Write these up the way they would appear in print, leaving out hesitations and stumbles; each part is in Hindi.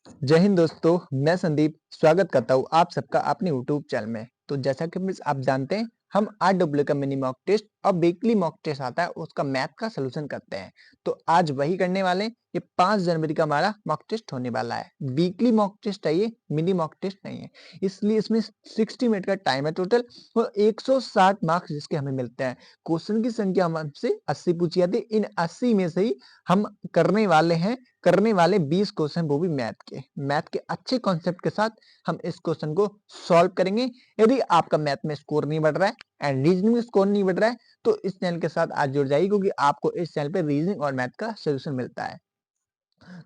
जय हिंद दोस्तों, मैं संदीप स्वागत करता हूँ आप सबका अपने यूट्यूब चैनल में। तो जैसा कि मिस आप जानते हैं, हम आरडब्ल्यू का मिनी मॉक टेस्ट और वीकली मॉक टेस्ट आता है, उसका मैथ का सॉल्यूशन करते हैं। तो आज वही करने वाले हैं। ये 5 जनवरी का हमारा मॉक टेस्ट होने वाला है। वीकली मॉक टेस्ट है ये, मिनी मॉक टेस्ट नहीं है। इसलिए इसमें 60 मिनट का टाइम है टोटल और 160 मार्क्स जिसके हमें मिलते हैं। क्वेश्चन की संख्या हमसे 80 पूछी जाती है। इन 80 में से ही हम करने वाले 20 क्वेश्चन वो भी मैथ के अच्छे कॉन्सेप्ट के साथ हम इस क्वेश्चन को सॉल्व करेंगे। यदि आपका मैथ में स्कोर नहीं बढ़ रहा है एंड रीजनिंग में स्कोर नहीं बढ़ रहा है तो इस चैनल के साथ आज जुड़ जाइए, क्योंकि आपको इस चैनल पे रीजनिंग और मैथ का सोल्यूशन मिलता है।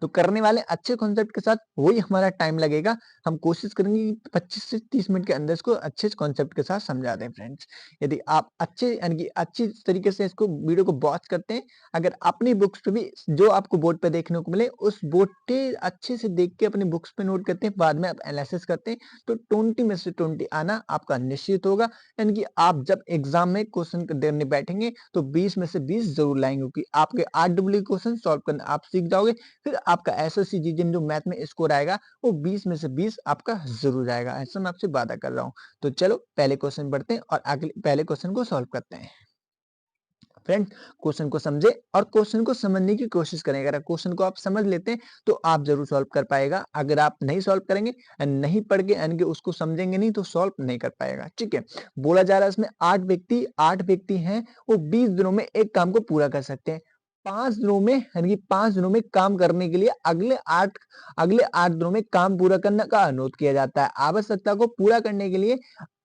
तो करने वाले अच्छे कॉन्सेप्ट के साथ वही हमारा टाइम लगेगा। हम कोशिश करेंगे कि 25 से 30 मिनट के अंदर इसको अच्छे कॉन्सेप्ट के साथ समझा दें फ्रेंड्स। यदि आप अच्छे यानी कि अच्छी तरीके से इसको वीडियो को वॉच करते हैं, अगर अपनी बुक्स पे भी जो आपको बोर्ड पे देखने को मिले उस बोर्ड पे अच्छे से देख के अपनी बुक्स पे नोट करते हैं, बाद में आप एनालिसिस करते हैं, तो 20 में से 20 आना आपका निश्चित होगा। यानी कि आप जब एग्जाम में क्वेश्चन देने बैठेंगे तो 20 में से 20 जरूर लाएंगे, क्योंकि आपके आरडब्ल्यू क्वेश्चन सॉल्व करना आप सीख जाओगे। फिर आपका एसएससी जीडीएम जो मैथ में स्कोर आएगा वो 20 में से 20 आपका जरूर आएगा, ऐसा मैं आपसे वादा कर रहा हूँ। तो चलो पहले क्वेश्चन बढ़ते हैं और अगले पहले क्वेश्चन को सॉल्व करते हैं। फ्रेंड्स, क्वेश्चन को समझे और क्वेश्चन को समझने की कोशिश करें। अगर क्वेश्चन को आप समझ लेते हैं तो आप जरूर सॉल्व कर पाएगा। अगर आप नहीं सॉल्व करेंगे, नहीं पढ़ के यानी कि उसको समझेंगे नहीं, तो सॉल्व नहीं कर पाएगा। ठीक है, बोला जा रहा है इसमें 8 व्यक्ति हैं, वो 20 दिनों में एक काम को पूरा कर सकते हैं। 5 दिनों में यानी कि 5 दिनों में काम करने के लिए अगले 8 दिनों में काम पूरा करने का अनुरोध किया जाता है। आवश्यकता को पूरा करने के लिए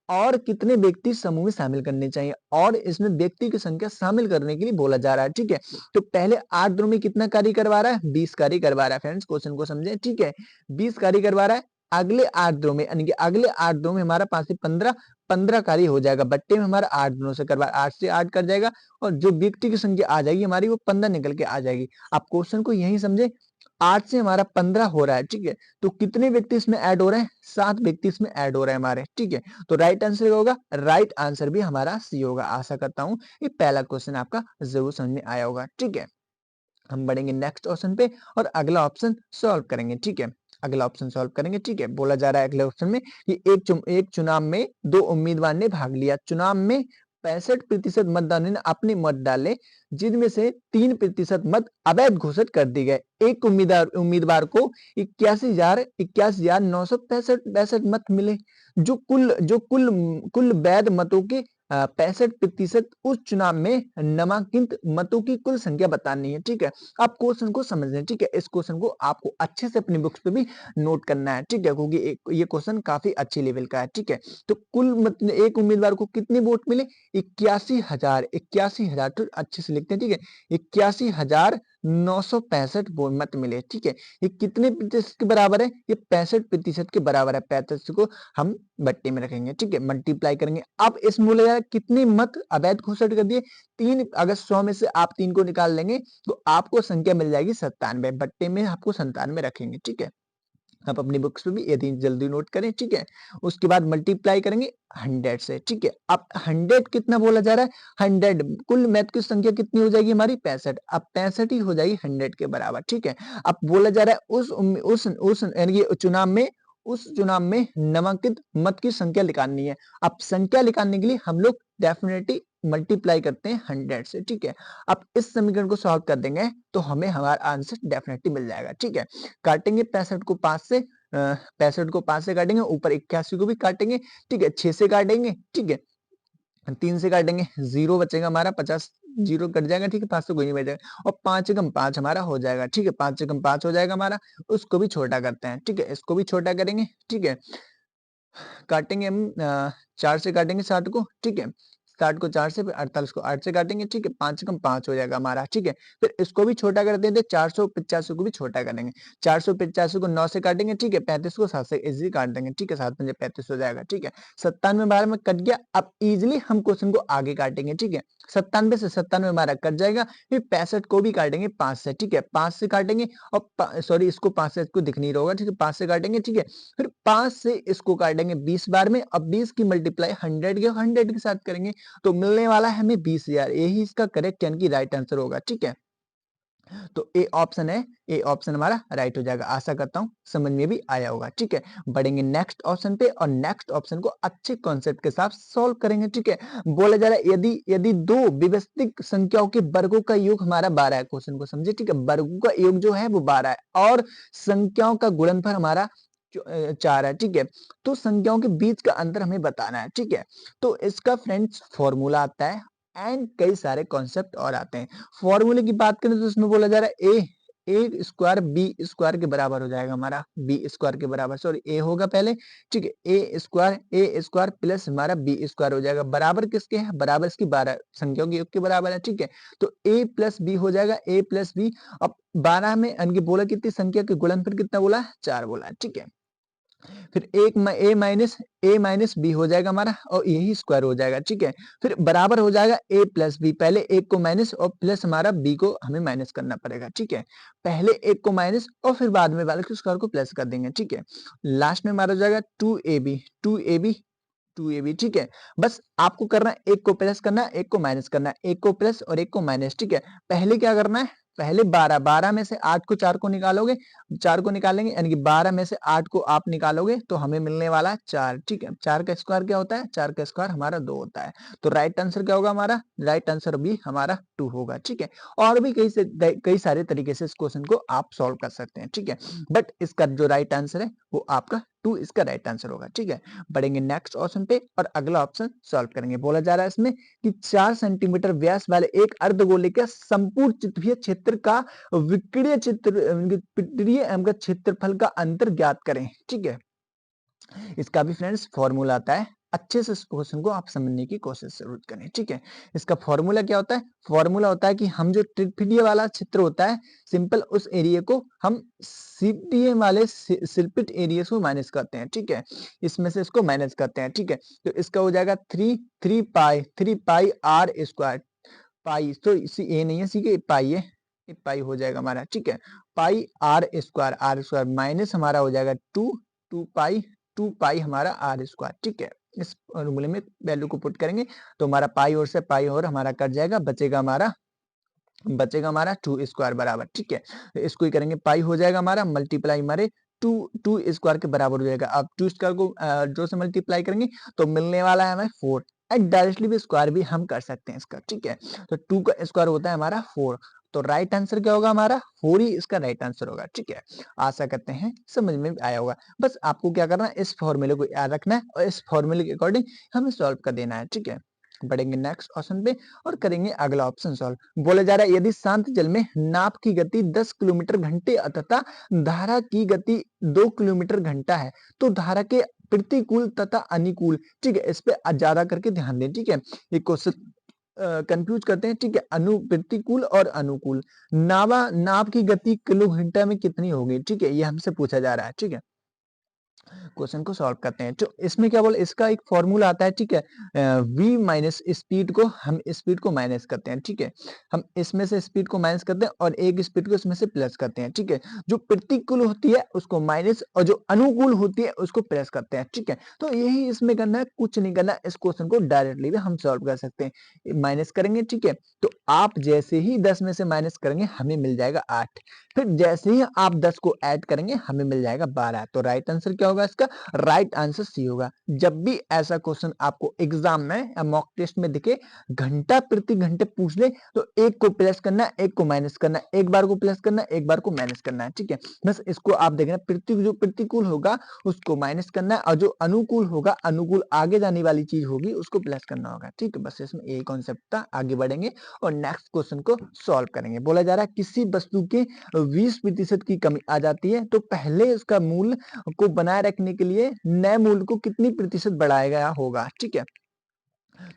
और कितने व्यक्ति समूह में शामिल करने चाहिए, और इसमें व्यक्ति की संख्या शामिल करने के लिए बोला जा रहा है। ठीक है, तो पहले 8 दिनों में कितना कार्य करवा रहा है? 20 कार्य करवा रहा है। फ्रेंड्स, क्वेश्चन को समझे। ठीक है, 20 कार्य करवा रहा है। अगले 8 दिनों में यानी कि अगले 8 दिनों में हमारा 5 से 15 कार्य हो जाएगा। बट्टे में हमारा 8 दिनों से करवा 8 से 8 कर जाएगा, और जो व्यक्ति की संख्या आ जाएगी हमारी वो 15 निकल के आ जाएगी। आप क्वेश्चन को यही समझे, 8 से हमारा 15 हो रहा है। ठीक है, तो कितने व्यक्ति इसमें ऐड हो रहे हैं? 7 व्यक्ति इसमें ऐड हो रहे हैं हमारे। ठीक है, तो राइट आंसर होगा, राइट आंसर भी हमारा सी होगा। आशा करता हूं ये पहला क्वेश्चन आपका जरूर समझ में आया होगा। ठीक है, हम बढ़ेंगे नेक्स्ट ऑप्शन पे और अगला ऑप्शन सॉल्व करेंगे। ठीक है, अगला ऑप्शन सॉल्व करेंगे। ठीक है, बोला जा रहा है अगले ऑप्शन में कि एक चुनाव में 2 उम्मीदवार ने भाग लिया। चुनाव में 65% मतदाताओं ने अपने मत डाले, जिनमें से 3% मत अवैध घोषित कर दिए गए। एक उम्मीदवार को 81,965 मत मिले। जो कुल वैध मतों के 65% उस चुनाव में नामांकित मतों की कुल संख्या बतानी है। ठीक है, आप क्वेश्चन को समझ लें। ठीक है, इस क्वेश्चन को आपको अच्छे से अपनी बुक्स पे भी नोट करना है। ठीक है, क्योंकि ये क्वेश्चन काफी अच्छी लेवल का है। ठीक है, तो कुल एक उम्मीदवार को कितने वोट मिले? 81,000 तो अच्छे से लिखते हैं। ठीक है, 81,965 मत मिले। ठीक है, ये कितने प्रतिशत के बराबर है? ये 65% के बराबर है। 65 को हम बट्टे में रखेंगे। ठीक है, मल्टीप्लाई करेंगे। अब इसमें बोला जा रहा है कितने मत अवैध घोषित कर दिए? 3। अगर 100 में से आप 3 को निकाल लेंगे तो आपको संख्या मिल जाएगी 97। बट्टे में आपको 97 रखेंगे। ठीक है, आप अपनी बुक्स पे भी यदि जल्दी नोट करें। ठीक है, उसके बाद मल्टीप्लाई करेंगे 100 से। ठीक है, अब 100 कितना बोला जा रहा है? 100 कुल मैथ की संख्या कितनी हो जाएगी हमारी? 65। अब 65 ही हो जाएगी 100 के बराबर। ठीक है, अब बोला जा रहा है उस यानी कि उस चुनाव में नामांकित मत की संख्या निकालनी है। अब संख्या निकालने के लिए हम लोग डेफिनेटली मल्टीप्लाई करते हैं 100 से। ठीक है, अब इस समीकरण को सॉल्व कर देंगे तो हमें हमारा आंसर डेफिनेटली मिल जाएगा। ठीक है, काटेंगे 65 को 5 से, 65 को 5 से काटेंगे, ऊपर 81 को भी काटेंगे। ठीक है, 6 से काटेंगे। ठीक है, 3 से काटेंगे, 0 बचेगा हमारा। 50 0 कट जाएगा। ठीक है, 5 से कोई नहीं बचेगा, और 5 से कम 5 हमारा हो जाएगा। ठीक है, 5 से कम 5 हो जाएगा हमारा। उसको भी छोटा करते हैं। ठीक है, इसको भी छोटा करेंगे। ठीक है, काटेंगे हम 4 से काटेंगे 60 को। ठीक है, 60 को 4 से, फिर 48 को 8 से काटेंगे। ठीक है, 5 से कम 5 हो जाएगा हमारा। ठीक है, फिर इसको भी छोटा कर देते हैं। 485 को भी छोटा करेंगे। 485 को 9 से काटेंगे। ठीक है, 35 को 7 से इजीली काट देंगे। ठीक है, 7 पंजे 35 हो जाएगा। ठीक है, 97 12 में कट गया। अब इजीली हम क्वेश्चन को आगे काटेंगे। ठीक है, 97 से 97 12 कट जाएगा। फिर 65 को भी काटेंगे 5 से। ठीक है, 5 से काटेंगे, और सॉरी इसको 5 से इसको दिख नहीं रहा होगा। ठीक है, 5 से काटेंगे। ठीक है, फिर 5 से इसको काटेंगे 20 बार में। अब 20 की मल्टीप्लाई 100 के साथ करेंगे तो मिलने वाला है हमें 20,000। यही इसका करेक्ट यानी कि राइट आंसर होगा। ठीक है, तो ए ऑप्शन है, ए ऑप्शन हमारा राइट हो जाएगा। आशा करता हूँ समझ में भी आया होगा, ठीक है। बढ़ेंगे नेक्स्ट ऑप्शन पे और नेक्स्ट ऑप्शन को अच्छे कॉन्सेप्ट के साथ सॉल्व करेंगे, ठीक है। बोला जा रहा है यदि यदि दो व्यवस्थित संख्याओं के वर्गों का योग हमारा 12 है, क्वेश्चन को समझे, ठीक है। वर्गों का योग जो है वो 12 है और संख्याओं का गुणनफल हमारा 4 है, ठीक है। तो संख्याओं के बीच का अंतर हमें बताना है, ठीक है। तो इसका फ्रेंड्स फॉर्मूला आता है एंड कई सारे कॉन्सेप्ट और आते हैं। फॉर्मूले की बात करें तो इसमें बोला जा रहा है ए स्क्वायर बी स्क्वायर के बराबर हो जाएगा हमारा, बी स्क्वायर के बराबर, सॉरी ए होगा पहले, ठीक है। ए स्क्वायर प्लस हमारा बी स्क्वायर हो जाएगा, बराबर किसके है, बराबर इसकी 12 संख्याओं के योग के बराबर है, ठीक है। तो ए प्लस बी हो जाएगा, ए प्लस बी। अब 12 में इनकी बोला कितनी संख्या के गुणनफल कितना बोला है, 4 बोला है, ठीक है। फिर ए माइनस बी हो जाएगा हमारा और यही स्क्वायर हो जाएगा, ठीक है। फिर बराबर हो जाएगा ए प्लस बी, पहले एक को माइनस और प्लस हमारा बी को हमें माइनस करना पड़ेगा, ठीक है। पहले एक को माइनस और फिर बाद में वाले के स्क्वायर को प्लस कर देंगे, ठीक है। लास्ट में हमारा हो जाएगा 2ab, 2ab, 2ab, ठीक है। बस आपको करना है एक को प्लस करना है, एक को माइनस करना है, एक को प्लस और एक को माइनस, ठीक है। पहले क्या करना है, पहले 12, 12 में से 8 को 4 को निकालोगे, 4 को निकालेंगे यानी कि 12 में से 8 को आप निकालोगे तो हमें मिलने वाला है 4, ठीक है। 4 का स्क्वायर क्या होता है, 4 का स्क्वायर हमारा 2 होता है। तो राइट आंसर क्या होगा हमारा, राइट आंसर भी हमारा 2 होगा, ठीक है। और भी कई सारे तरीके से इस क्वेश्चन को आप सॉल्व कर सकते हैं, ठीक है। बट इसका जो राइट आंसर है वो आपका 2 इसका राइट आंसर होगा, ठीक है। बढ़ेंगे नेक्स्ट ऑप्शन पे और अगला ऑप्शन सॉल्व करेंगे। बोला जा रहा है इसमें कि 4 सेंटीमीटर व्यास वाले एक अर्धगोले के संपूर्ण चित्रीय क्षेत्र का विक्रिय क्षेत्रफल का अंतर ज्ञात करें, ठीक है। इसका भी फ्रेंड्स फॉर्मूला आता है, अच्छे से इस क्वेश्चन को आप समझने की कोशिश जरूर करें, ठीक है। इसका फॉर्मूला क्या होता है, फॉर्मूला होता है कि हम जो त्रिफिदीय वाला क्षेत्र होता है सिंपल, उस एरिया को हम सीपीए वाले सिल्पिट एरिया को माइनस करते हैं, ठीक है। इसमें से इसको माइनस करते हैं, ठीक है। तो इसका हो जाएगा थ्री पाई आर स्क्वायर, पाई तो इसी ए नहीं है, सी के पाई है, ये पाई हो जाएगा हमारा, ठीक है। पाई आर स्क्वायर माइनस हमारा हो जाएगा टू पाई हमारा आर स्क्वायर, ठीक है। इस फॉर्मूले में वैल्यू को पुट करेंगे तो हमारा पाई और से पाई और हमारा कट जाएगा, बचेगा हमारा 2 स्क्वायर बराबर, ठीक है। तो इसको ही करेंगे, पाई हो जाएगा हमारा मल्टीप्लाई हमारे 2 स्क्वायर के बराबर हो जाएगा। अब 2 स्क्वायर को जो से मल्टीप्लाई करेंगे तो मिलने वाला है हमें 4 एंड डायरेक्टली भी स्क्वायर भी हम कर सकते हैं इसका, ठीक है। तो 2 का स्क्वायर होता है हमारा 4, तो राइट आंसर क्या होगा हमारा 4 ही इसका राइट आंसर होगा, ठीक है। आशा करते हैं समझ में आया होगा। बस आपको क्या करना है, इस फॉर्मूले को याद रखना है और इस फॉर्मूले के अकॉर्डिंग हमें सॉल्व कर देना है, ठीक है। बढ़ेंगे नेक्स्ट ऑप्शन पे और करेंगे अगला ऑप्शन सॉल्व। बोला जा रहा है यदि शांत जल में नाप की गति 10 किलोमीटर घंटे तथा धारा की गति 2 किलोमीटर घंटा है तो धारा के प्रतिकूल तथा अनुकूल, ठीक है, इस पे ज्यादा करके ध्यान दें, ठीक है। ये क्वेश्चन कंफ्यूज करते हैं, ठीक है। प्रतिकूल और अनुकूल, नाव की गति किलो घंटा में कितनी होगी, ठीक है, ये हमसे पूछा जा रहा है, ठीक है। क्वेश्चन को सॉल्व करते हैं। तो इसमें क्या बोले, इसका एक फॉर्मूला आता है, ठीक है। v माइनस स्पीड को हम स्पीड को माइनस करते हैं, ठीक है। हम इसमें से स्पीड को माइनस करते हैं और एक स्पीड को इसमें से प्लस करते हैं, ठीक है। जो प्रतिकूल होती है उसको माइनस और जो अनुकूल होती है उसको प्लस करते हैं, ठीक है। तो यही इसमें करना है, कुछ नहीं करना। इस क्वेश्चन को डायरेक्टली भी हम सॉल्व कर सकते हैं, माइनस करेंगे, ठीक है। तो आप जैसे ही 10 में से माइनस करेंगे हमें मिल जाएगा 8, फिर जैसे ही आप 10 को ऐड करेंगे हमें मिल जाएगा 12। तो राइट आंसर क्या होगा इसका, राइट आंसर सी होगा। जब भी ऐसा क्वेश्चन आपको एग्जाम में या मॉक टेस्ट में दिखे, घंटा प्रति घंटे पूछ ले, तो एक को प्लस करना है, एक को माइनस करना है, एक बार को प्लस करना है, एक बार को माइनस करना है, ठीक है। बस इसको आप देखना, जो प्रतिकूल होगा उसको माइनस करना है और जो अनुकूल होगा, अनुकूल आगे जाने वाली चीज होगी उसको प्लस करना होगा, ठीक है। बस इसमें यही कॉन्सेप्ट था। आगे बढ़ेंगे और नेक्स्ट क्वेश्चन को सॉल्व करेंगे। बोला जा रहा है किसी वस्तु के 20% की कमी आ जाती है तो पहले उसका मूल्य को बनाए रखने के लिए नए मूल्य को कितनी प्रतिशत बढ़ाया गया होगा, ठीक है।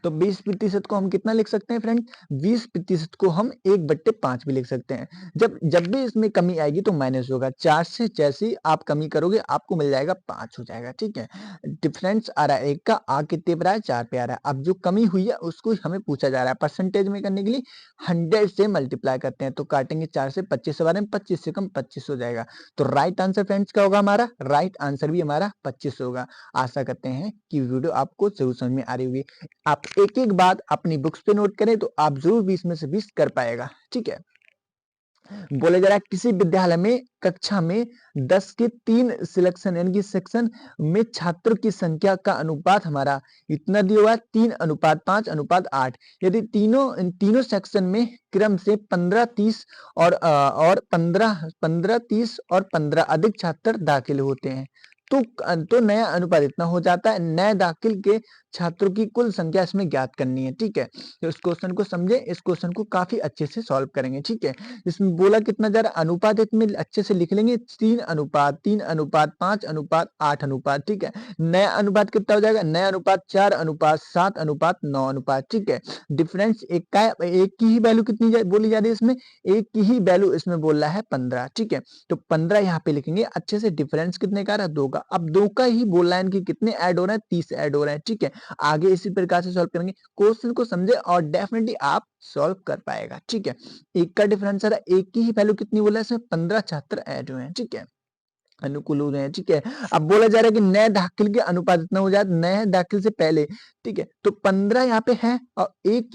तो 20% को हम कितना लिख सकते हैं फ्रेंड, 20% को हम 1/5 भी लिख सकते हैं। जब जब भी इसमें कमी आएगी तो माइनस होगा, 4 से जैसे ही आप कमी करोगे आपको मिल जाएगा 5 हो जाएगा, ठीक है। डिफरेंस आ रहा है एक का, आ कितने पे आ रहा है, 4 पे आ रहा है। अब जो कमी हुई है उसको हमें पूछा जा रहा है, परसेंटेज में करने के लिए 100 से मल्टीप्लाई करते हैं, तो काटेंगे 4 से 25 से बारे में 25 से कम 25 हो जाएगा। तो राइट आंसर फ्रेंड्स क्या होगा हमारा, राइट आंसर भी हमारा 25 होगा। आशा करते हैं कि वीडियो आपको जरूर समझ में आ रही होगी। आप एक एक बात अपनी बुक्स पे नोट करें तो आप जरूर 20 में से 20 कर पाएगा, ठीक है। बोला जा रहा है किसी विद्यालय में कक्षा में 10 के 3 सिलेक्शन यानी कि सेक्शन में छात्रों की संख्या का अनुपात हमारा इतना दिया हुआ है 3:5:8। यदि इन तीनों सेक्शन में क्रम से 15-30 और 15-30 और 15 अधिक छात्र दाखिल होते हैं तो नया अनुपात इतना हो जाता है। नए दाखिल के छात्रों की कुल संख्या इसमें ज्ञात करनी है। ठीक है, तो इस क्वेश्चन को समझे, इस क्वेश्चन को काफी अच्छे से सॉल्व करेंगे। ठीक है, इसमें बोला कितना जा रहा है अनुपात, इसमें अच्छे से लिख लेंगे 3:5:5:8। ठीक है, नया अनुपात कितना हो जाएगा, नया अनुपात 4:7:9। ठीक है, डिफरेंस एक का एक की ही वैल्यू कितनी बोली जा रही है इसमें, एक की ही वैल्यू इसमें बोल रहा है 15। ठीक है, तो 15 यहाँ पे लिखेंगे अच्छे से। डिफरेंस कितने का रहा, 2 का। अब 2 का ही बोल रहा है कि कितने ऐड हो रहे हैं, 30 ऐड हो रहे हैं। ठीक है, आगे इसी प्रकार से सॉल्व करेंगे। क्वेश्चन को समझे और डेफिनेटली आप सॉल्व कर पाएगा। ठीक है, एक का डिफरेंस आ रहा है, एक की ही वैल्यू कितनी बोला है इसमें, 15 छात्र ऐड हुए हैं। ठीक है, अनुकूल हो रहे हैं। ठीक है, अब बोला जा रहा है कि नए दाखिल के अनुपात इतना हो जाए नए दाखिल से पहले। ठीक है, तो 15 यहाँ पे है और एक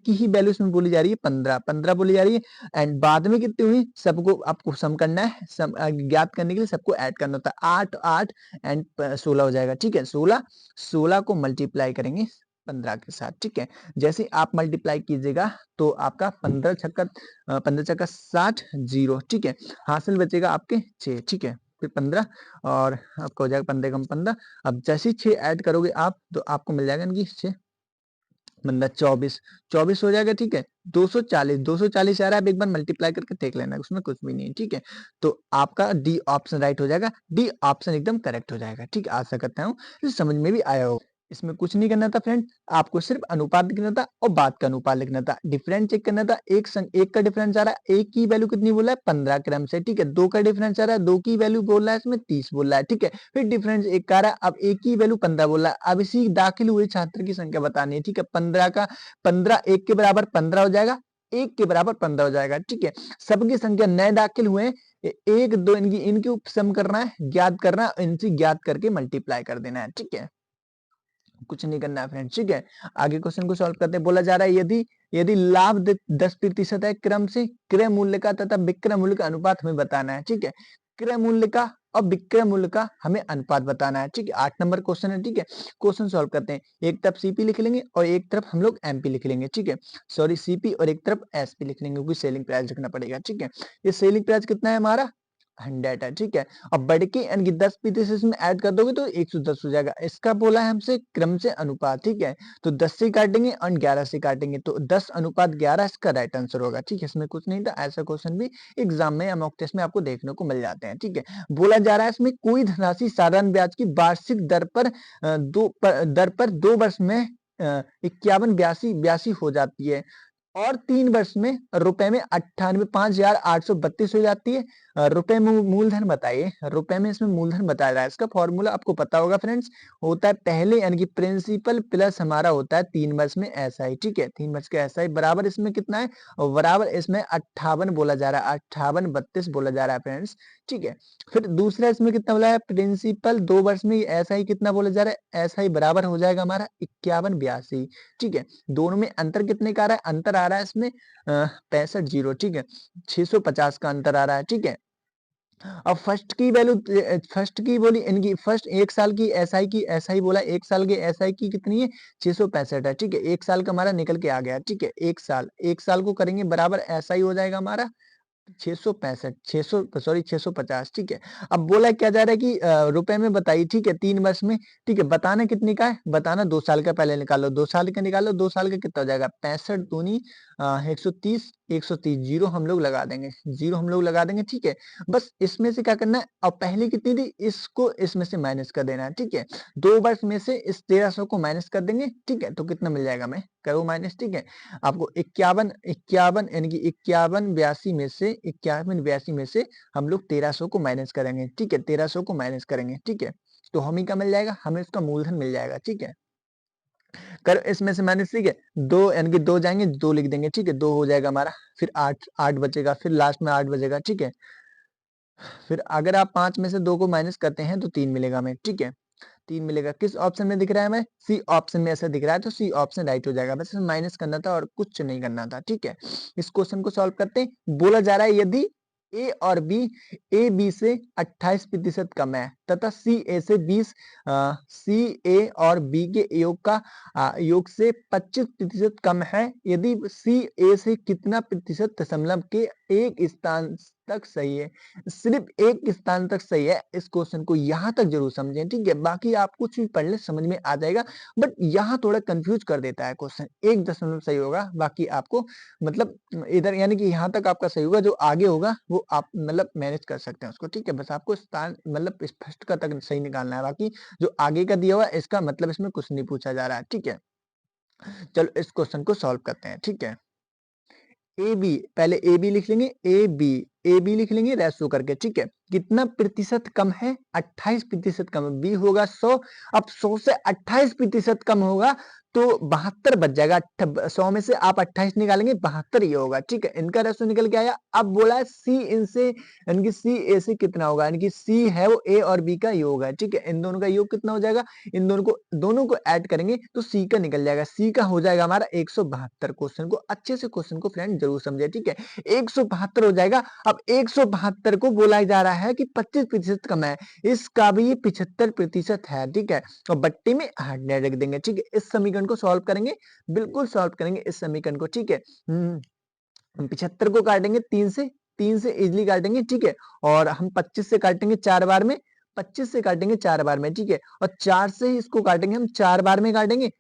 की ही वैल्यू इसमें बोली जा रही है 15 बोली जा रही है। एंड बाद में कितनी हुई, सबको आपको सम करना है, सम ज्ञात करने के लिए सबको ऐड करना होता है। 8 8 एंड 16 हो जाएगा। ठीक है, 16 को मल्टीप्लाई करेंगे 15 के साथ। ठीक है, जैसे आप मल्टीप्लाई कीजिएगा तो आपका 15 छक्का 60 जीरो। ठीक है, हासिल बचेगा आपके 6। ठीक है, फिर 15 और आपका हो जाएगा 15 कम 15। अब जैसे ही 6 ऐड करोगे आप तो आपको मिल जाएगा कि 6 15 24 24 हो जाएगा। ठीक है, 240 आ रहा है। अब एक बार मल्टीप्लाई करके देख लेना, उसमें कुछ भी नहीं है। ठीक है, तो आपका डी ऑप्शन राइट हो जाएगा, डी ऑप्शन एकदम करेक्ट हो जाएगा। ठीक है, आशा करता हूँ समझ में भी आया होगा। इसमें कुछ नहीं करना था फ्रेंड, आपको सिर्फ अनुपात लिखना था और बाद का अनुपात लिखना था। डिफरेंस चेक करना था, एक का डिफरेंस आ रहा है, एक की वैल्यू कितनी बोला है 15 क्रम से। ठीक है, 2 का डिफरेंस आ रहा है, 2 की वैल्यू बोल रहा है इसमें 30 बोल रहा है। ठीक है, फिर डिफरेंस एक का आ रहा है, अब एक की वैल्यू 15 बोल रहा है। अब इसी दाखिल हुए छात्र की संख्या बतानी है। ठीक है, 15 एक के बराबर 15 हो जाएगा, एक के बराबर 15 हो जाएगा। ठीक है, सबकी संख्या नए दाखिल हुए एक दो इनकी सम करना है, ज्ञात करना है, इनसे ज्ञात करके मल्टीप्लाई कर देना है। ठीक है, कुछ नहीं करना है फ्रेंड्स। ठीक है, आगे क्वेश्चन को सॉल्व करते हैं। बोला जा रहा है यदि यदि लाभ 10% है क्रम से क्रय मूल्य का तथा विक्रय मूल्य का अनुपात हमें बताना है। ठीक है, क्रय मूल्य का और विक्रय मूल्य का हमें अनुपात बताना है। ठीक है, 8 नंबर क्वेश्चन है। ठीक है, क्वेश्चन सॉल्व करते हैं। एक तरफ सीपी लिख लेंगे और एक तरफ हम लोग एमपी लिख लेंगे। ठीक है, सॉरी सीपी और एक तरफ एसपी लिख लेंगे क्योंकि सेलिंग प्राइस लिखना पड़ेगा। ठीक है, ये सेलिंग प्राइस कितना है हमारा 100 है। ठीक है, अब बढ़ के यानी कि 10% इसमें ऐड कर दोगे तो 110 हो जाएगा। इसका बोला है हमसे क्रम से अनुपात। ठीक है, तो 10 से काटेंगे और 11 से काटेंगे तो 10:11 इसका राइट आंसर होगा। ठीक है, इसमें कुछ नहीं था, ऐसा क्वेश्चन भी एग्जाम में या मॉक टेस्ट में आपको देखने को मिल जाते हैं। ठीक है, बोला जा रहा है इसमें कोई धनराशि साधारण ब्याज की वार्षिक दर पर 2 वर्ष में 51 82 हो जाती है और 3 वर्ष में रुपए में 98,5,832 हो जाती है। रुपए में मूलधन बताइए, रुपए में इसमें मूलधन बताया रहा है। इसका फॉर्मूला आपको पता होगा फ्रेंड्स, होता है पहले यानी कि प्रिंसिपल प्लस हमारा होता है 3 वर्ष में एसआई। ठीक है, 3 वर्ष के एसआई बराबर इसमें कितना है, और बराबर इसमें 58 बोला जा रहा है, 58 32 बोला जा रहा है फ्रेंड्स। ठीक है, फिर दूसरा इसमें कितना बोला है, प्रिंसिपल 2 वर्ष में एसआई कितना बोला जा रहा है, एसआई बराबर हो जाएगा हमारा 51 82। ठीक है, दोनों में अंतर कितने का आ रहा है, अंतर आ रहा है इसमें 65 जीरो। ठीक है, 650 का अंतर आ रहा है। ठीक है, अब फर्स्ट की वैल्यू, फर्स्ट की बोली इनकी फर्स्ट एक साल की एसआई की एसआई बोला, एक साल की एसआई की कितनी है 665 है। ठीक है, एक साल का हमारा निकल के आ गया। ठीक है, एक साल को करेंगे बराबर एसआई हो जाएगा हमारा 665 600 सॉरी 650। ठीक है, अब बोला क्या जा रहा है कि रुपए में बताइए। ठीक है, 3 वर्ष में। ठीक है, बताना कितने का है, बताना 2 साल का पहले निकालो, 2 साल का निकालो, 2 साल का कितना हो जाएगा 65 दूनी 130 130 जीरो हम लोग लगा देंगे, जीरो हम लोग लगा देंगे। ठीक है, बस इसमें से क्या करना है, और पहले कितनी थी इसको इसमें से माइनस कर देना है। ठीक है, 2 वर्ष में से इस 1300 को माइनस कर देंगे। ठीक है, तो कितना मिल जाएगा, मैं करो माइनस। ठीक है, आपको 51 51 यानी कि 51 82 में से हम लोग 1300 को माइनस करेंगे। ठीक है, 1300 को माइनस करेंगे। ठीक है, तो हम ही का मिल जाएगा, हमें इसका मूलधन मिल जाएगा। ठीक है, कर इसमें से माइनस। ठीक है, 2 यानी कि 2 जाएंगे, 2 लिख देंगे। ठीक है, 2 हो जाएगा हमारा, फिर 8 8 बचेगा, फिर लास्ट में 8 बचेगा। ठीक है, फिर अगर आप 5 में से 2 को माइनस करते हैं तो 3 मिलेगा हमें। ठीक है, 3 मिलेगा। किस ऑप्शन में दिख रहा है हमें? सी ऑप्शन में ऐसा दिख रहा है, तो सी ऑप्शन राइट हो जाएगा। बस इसमें माइनस करना था और कुछ नहीं करना था, ठीक है। इस क्वेश्चन को सॉल्व करते हैं। बोला जा रहा है यदि ए और बी ए बी से 28% कम है तथा सी ए से 20 सी ए और बी के योग का योग से 25% कम है, यदि सी ए से कितना प्रतिशत दशमलव के एक स्थान तक सही है। सिर्फ एक स्थान तक सही है। इस क्वेश्चन को यहाँ तक जरूर समझें, ठीक है। बाकी आप कुछ भी पढ़ ले समझ में आ जाएगा, बट यहाँ थोड़ा कंफ्यूज कर देता है क्वेश्चन। एक दशमलव सही होगा, बाकी आपको मतलब इधर यानी कि यहाँ तक आपका सही होगा, जो आगे होगा वो आप मतलब मैनेज कर सकते हैं उसको, ठीक है। बस आपको स्थान मतलब स्पष्ट का तक सही निकालना है, बाकी जो आगे का दिया हुआ है इसका मतलब इसमें कुछ नहीं पूछा जा रहा है, ठीक है। चलो इस क्वेश्चन को सॉल्व करते हैं, ठीक है। ए बी, पहले ए बी लिख लेंगे, ए बी लिख लेंगे रेशो करके, ठीक है। कितना प्रतिशत कम है? 28% कम। बी होगा 100। अब 100 से 28% कम होगा तो 72 बच जाएगा। 100 में से आप 28 निकालेंगे, 72 ये होगा, ठीक है। इनका रेशो निकल के आया। अब बोला है सी इनसे यानी कि सी ए से कितना होगा, यानी कि सी है वो ए और बी का योग है, ठीक है। इन दोनों का योग कितना हो जाएगा? इन दोनों को ऐड करेंगे तो सी का निकल जाएगा। सी का हो जाएगा हमारा 172। क्वेश्चन को अच्छे से क्वेश्चन को फ्रेंड जरूर समझे, ठीक है। 172 हो जाएगा। अब 172 को बोला जा रहा है कि 25% कम है, इसका भी 75% है, ठीक है। और बट्टी में 100 रख देंगे, ठीक है। इस समीकरण को सॉल्व करेंगे, बिल्कुल सॉल्व करेंगे इस समीकरण को, ठीक है। 75 को काटेंगे 3 से इजिली काटेंगे, ठीक है। और हम 25 से काटेंगे 4 बार में, 25 से काटेंगे 4 बार में, ठीक है। और 4 से इसको काटेंगे हम 4 बार में काटेंगे,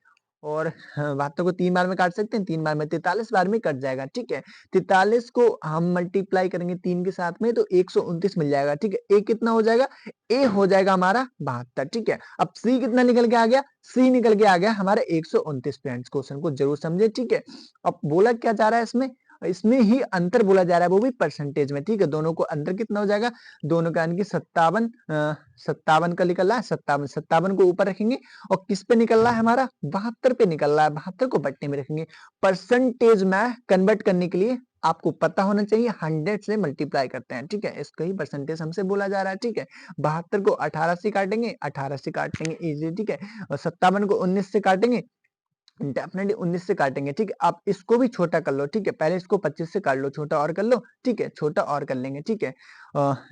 और 72 को 3 बार में काट सकते हैं, 3 बार में 43 बार में कट जाएगा, ठीक है। 43 को हम मल्टीप्लाई करेंगे 3 के साथ में तो 129 मिल जाएगा, ठीक है। ए कितना हो जाएगा? ए हो जाएगा हमारा 72, ठीक है। अब सी कितना निकल के आ गया? सी निकल के आ गया हमारा 129। फ्रेंड्स क्वेश्चन को जरूर समझे, ठीक है। अब बोला क्या जा रहा है इसमें? इसमें ही अंतर बोला जा रहा है, वो भी परसेंटेज में, ठीक है। दोनों को अंतर कितना हो जाएगा? दोनों का यानी कि 57 का निकल रहा है, 57 को ऊपर रखेंगे और किस पे निकल रहा है हमारा? 72 पे निकल रहा है। 72 को बट्टे में रखेंगे। परसेंटेज में कन्वर्ट करने के लिए आपको पता होना चाहिए 100 से मल्टीप्लाई करते हैं, ठीक है। इसको ही परसेंटेज हमसे बोला जा रहा है, ठीक है। 72 को 18 से काटेंगे, 18 से काटेंगे इजी, ठीक है। और 57 को 19 से काटेंगे, डेफिनेटली 19 से काटेंगे, ठीक है। आप इसको भी छोटा कर लो, ठीक है। पहले इसको 25 से काट लो, छोटा और कर लो, ठीक है। छोटा और कर लेंगे, ठीक है।